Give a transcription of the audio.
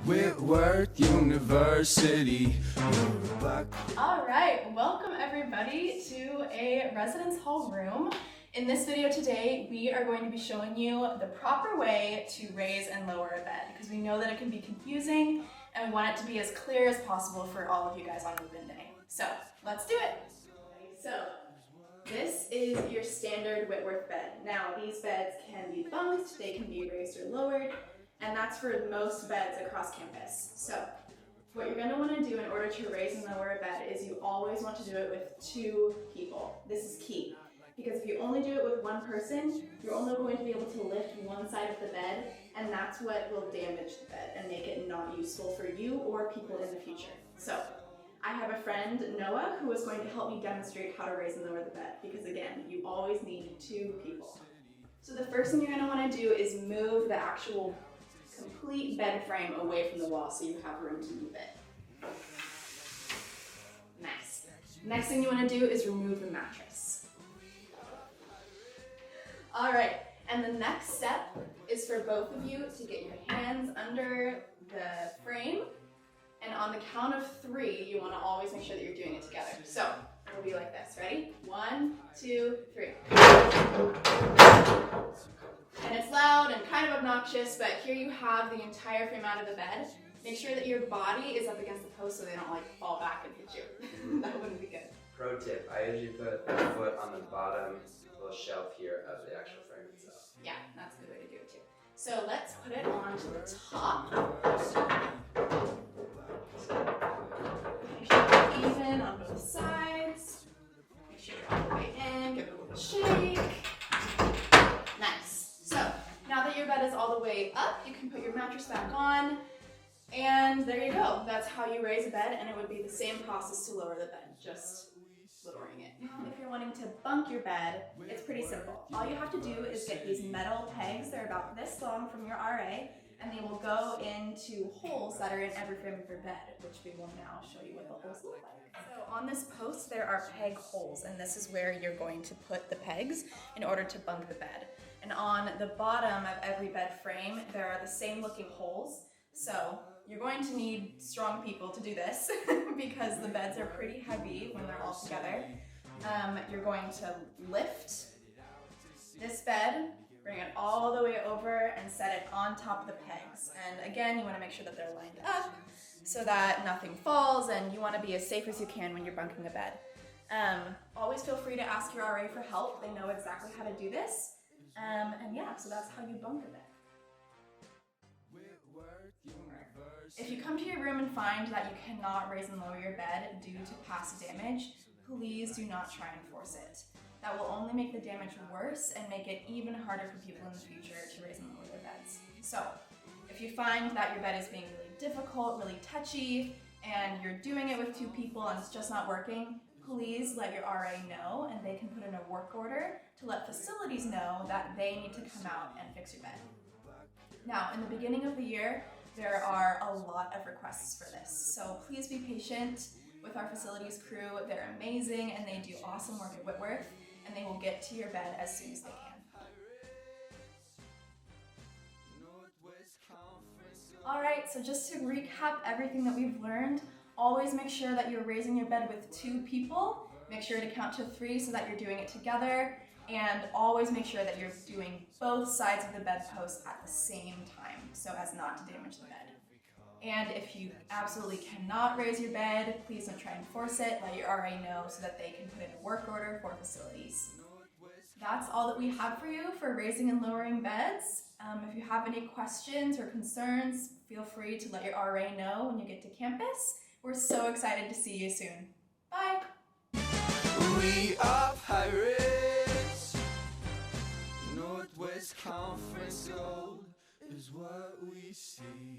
Whitworth University. All right, welcome everybody to a residence hall room. In this video today, we are going to be showing you the proper way to raise and lower a bed because we know that it can be confusing and we want it to be as clear as possible for all of you guys on move-in day. So let's do it. So this is your standard Whitworth bed. Now these beds can be bunked, they can be raised or lowered, and that's for most beds across campus. So what you're going to want to do in order to raise and lower a bed is you always want to do it with two people. This is key. Because if you only do it with one person, you're only going to be able to lift one side of the bed, and that's what will damage the bed and make it not useful for you or people in the future. So I have a friend, Noah, who is going to help me demonstrate how to raise and lower the bed, because again, you always need two people. So the first thing you're going to want to do is move the actual complete bed frame away from the wall so you have room to move it. Nice. Next thing you want to do is remove the mattress. All right, and the next step is for both of you to get your hands under the frame, and on the count of 3, you want to always make sure that you're doing it together. So it'll be like this. Ready? 1, 2, 3. And it's loud and kind of obnoxious, but here you have the entire frame out of the bed. Make sure that your body is up against the post so they don't like fall back and hit you. That wouldn't be good. Pro tip, I usually put the foot on the bottom little shelf here of the actual frame itself. Yeah, that's a good way to do it too. So let's put it onto the top. Make sure you're even on both sides. Make sure you're all the way in, give it a little shake. Nice. So now that your bed is all the way up, you can put your mattress back on. And there you go. That's how you raise a bed, and it would be the same process to lower the bed, just lowering it. If you're wanting to bunk your bed, it's pretty simple. All you have to do is get these metal pegs. They're about this long from your RA, and they will go into holes that are in every frame of your bed, which we will now show you what the holes look like. So on this post, there are peg holes, and this is where you're going to put the pegs in order to bunk the bed. And on the bottom of every bed frame, there are the same looking holes. So you're going to need strong people to do this because the beds are pretty heavy when they're all together. You're going to lift this bed, bring it all the way over and set it on top of the pegs. And again, you want to make sure that they're lined up so that nothing falls, and you want to be as safe as you can when you're bunking a bed. Always feel free to ask your RA for help. They know exactly how to do this. And yeah, so that's how you bunk a bed. If you come to your room and find that you cannot raise and lower your bed due to past damage, please do not try and force it. That will only make the damage worse and make it even harder for people in the future to raise and lower their beds. So, if you find that your bed is being really difficult, really touchy, and you're doing it with 2 people and it's just not working, please let your RA know, and they can put in a work order to let facilities know that they need to come out and fix your bed. Now, in the beginning of the year, there are a lot of requests for this, so please be patient with our facilities crew. They're amazing and they do awesome work at Whitworth, and they will get to your bed as soon as they can. Alright, so just to recap everything that we've learned, always make sure that you're raising your bed with 2 people. Make sure to count to 3 so that you're doing it together, and always make sure that you're doing both sides of the bedpost at the same time so as not to damage the bed. And if you absolutely cannot raise your bed, please don't try and force it. Let your RA know so that they can put in a work order for facilities. That's all that we have for you for raising and lowering beds. If you have any questions or concerns, feel free to let your RA know when you get to campus. We're so excited to see you soon. Bye! We are pirates. Northwest Conference gold is what we see.